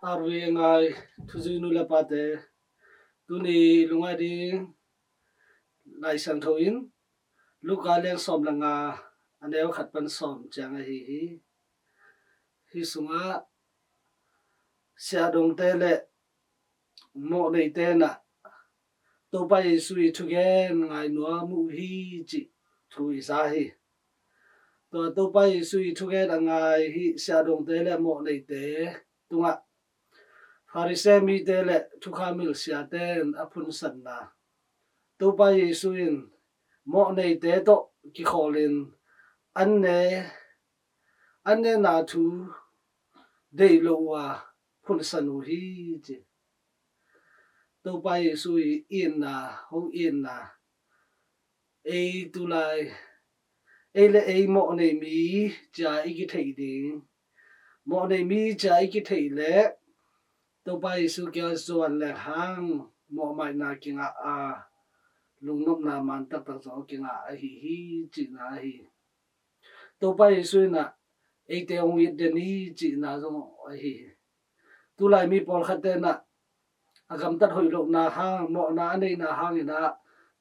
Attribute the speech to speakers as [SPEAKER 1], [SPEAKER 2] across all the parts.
[SPEAKER 1] arwe ngai thuzinu lapate tuni lunga ding lai sang thoin luka leng som langa aneu khat pan som changa hi sunga sia dong te le mo nei te na to pa sui thugen ngai no mu hi chi thui sa hi to pa sui thugen ngai hi sia dong te le mo nei te tunga Farise mi te le thukhamil sia ten aphun san na to pa suin mo nei te to ki kholin anne na thu dei lo wa phun sanu hi chi to pa sui in na hong in na tu lai le mo nei mi cha I ki thei ding mo nei mi cha I ki thei le to pa su kya zuan le hang mo mai na kinga lungnop na man tak tak zo kinga hi chi na hi to pa su na te ong yit de ni chi na zo hi tu lai mi pol khat na agam tat hoi lo na hang mo na nei na hang ina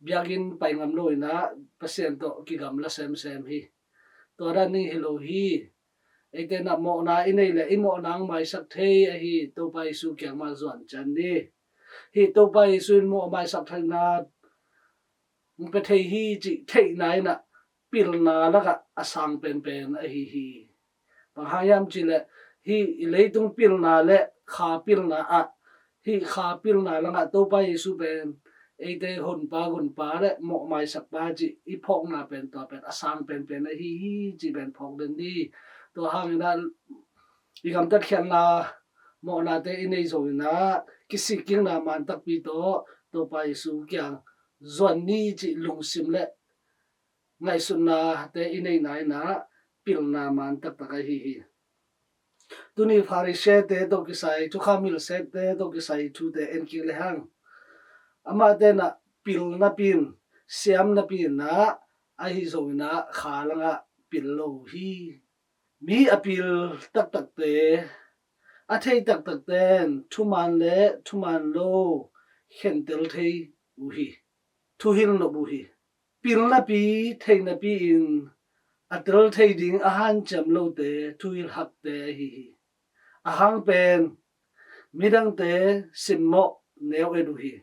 [SPEAKER 1] biagin pai ngam loi na pasien to ki gam la sem hi to ra ni hello hi te na mo na inei le I mo nang mai sak thei hi to pa su kyang ma zuan chan ni hi to pa su mo mai sak thai na mu pe thei hi chi thei nai na pil na la ka asang pen hi pahayam chi le hi leitung pil na le kha pil na hi kha pil na la to pa su pen te hon pa le mo mai sak pa chi I phok na pen to pen asang pen hi chi pen phok den ni to hang na I gam tat khan na mo na te inei zo na kisiking na man tak pi to pa su kyang zon ni chi lung sim le ngai sun na te inei nai na pil na man tak tak hi tuni Pharisee te to ki sai thu khamil se te to ki sai thu te en ki le hang ama te na pil na pin siam na pin na hi zo na kha langa pil lo hi mi apil tak tak te athei tak tak ten thuman le thuman lo khentel thei u hi thu hil no bu hi pil na pi thei na pi in atel thei ding han cham lo te thu hil hak te hi hang pen midang te simmo neu edu hi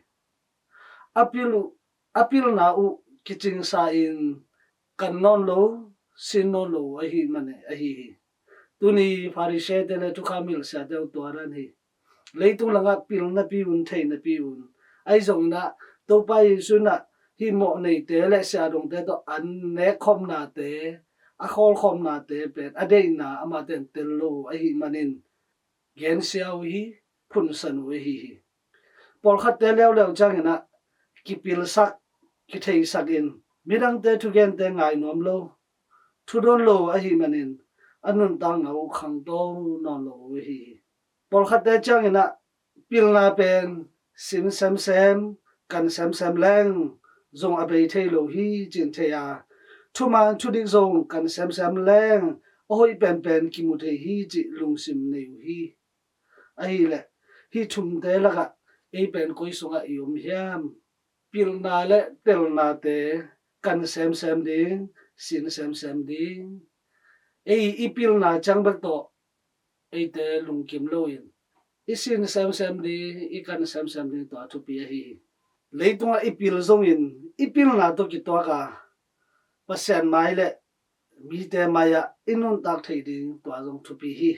[SPEAKER 1] apil na u kiching sa in kanon lo sinno lo hi mane hi tuni Pharisee te le thukhamil sa te to ran hi leitung langa pil na pi un thei na pi un ai zong na to pa su na hi mo nei te le sa dong te to an ne khom na te a khol khom na te pe adei na ama ten tel lo hi manin gen siao hi phun san hi pol khat te lew chang na ki pil sak ki thei sakin midang te thu gen te ngai nom lo thu don lo hi manin anun tang ngau khang to no lo hi pol khat te chang na pil na pen sim sem kan sem leng zong abei thei lo hi chin theya thuman thudik zong kan sem leng oi pen ki mu thei hi chi lung sim nei hi ai le hi thum te la ka pen koi sunga yum hiam pil na le tel na te kan sem ding sin sem ding ipil na chang bak to te lung kim lo in isin sem di ikan sem di to thu pi hi leitunga ipil zong in ipil na to ki to ka pasien mai le mi te maya inun tak thei ding to zong thu pi hi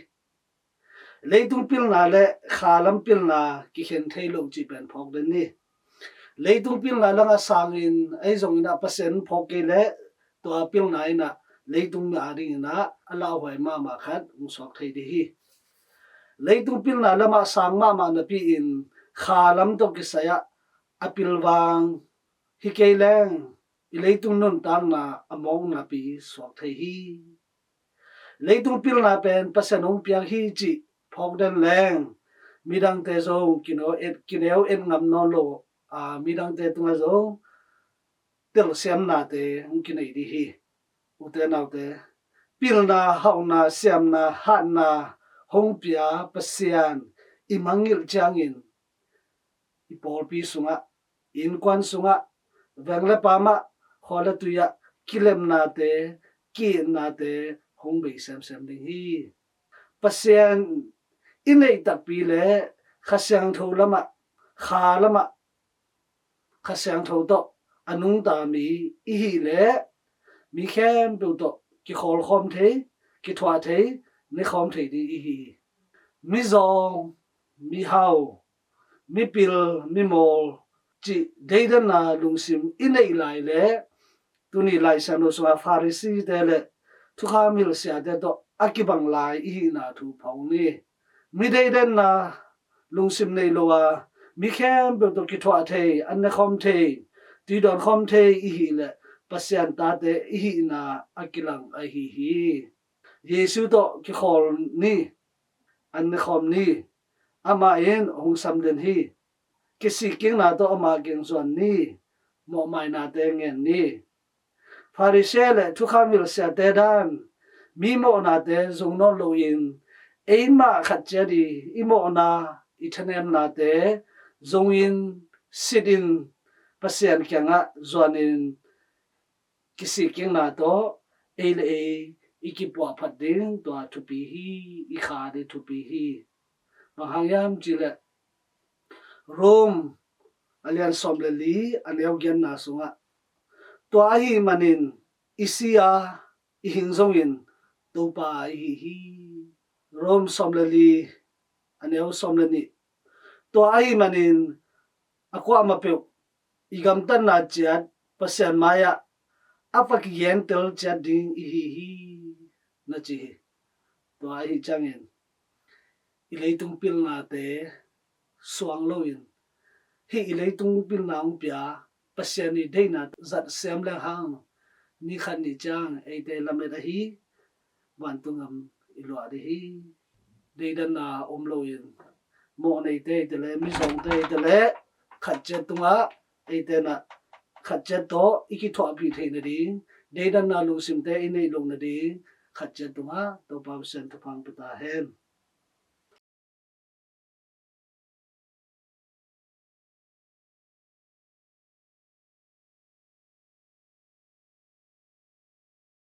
[SPEAKER 1] leitung pil na le khalam pil na ki khen thei lo chi pen phok den ni leitung pil na langa sangin ai zong ina pasien phok ke le to pil na ina leitung na ring na ala hoi ma khat ung sok thei di hi leitung pil na lama sang ma na pi in khalam to ki saya apil wang hi ke leng leitung nun tang na among na pi sok thei hi leitung pil na pen pasanong piang hi chi phok den leng midang te zo kineu et ngam non lo midang te tunga zo tel siam na te ung kinai di hi ute nau te pil na hau na siam na ha na hong pia pasian imangil changin ipolpi sunga inkwan sunga wengla pama khola tuya kilem na te ki na te hongbe sem ding hi pasien inei takpi le khasyang tholama khalama khasyang thoto anung ta mi i hi le mi khem tu to ki khol khom the ki thwa the ni khom the di i hi mi zong mi hau mi pil mi mol chi deidan na lungsim inei lai le tuni lai sano so farisi de le thukha mil sia de to akibang lai i na thu phau ni mi deidan na lungsim nei lowa mi khem be to ki thwa the an na khom the ti don khom the i hi le pasyan ta te i hi na akilang a hi hi yesu to ki khol ni an na khom ni ama en hong sam den hi ki si king na to ama geng zon ni mo mai na te ngen ni pharisee thu khamil sia te dan mi mo na te zong no lo in eima khat cheri imo na ithanem na te zong in sidin pasien kyanga zonin kisi king na to ele ikipwa phatin to thupi hi I kha de thupi hi mahayam chile rom alian somleli aneu gen na sunga to hi manin isia ihingzongin to pa hi rom somleli aneu somleni to hi manin akwa mape igam tan na chat pasyan maya apak yentel chat ding hi na chi to hi changin ileitung pil na te suang loin hi ileitung pil na ung pia pasyani deina zat sem le hang ni khan ni chang ei te lamet a hi wan tungam ilwa de hi deidan na omloin mo nei te le mi song te le khat che tunga ei te na khat che to iki thwa pi the na ding deidan na lu sim te inei long na ding khat che tunga to pa sen to phang pata hen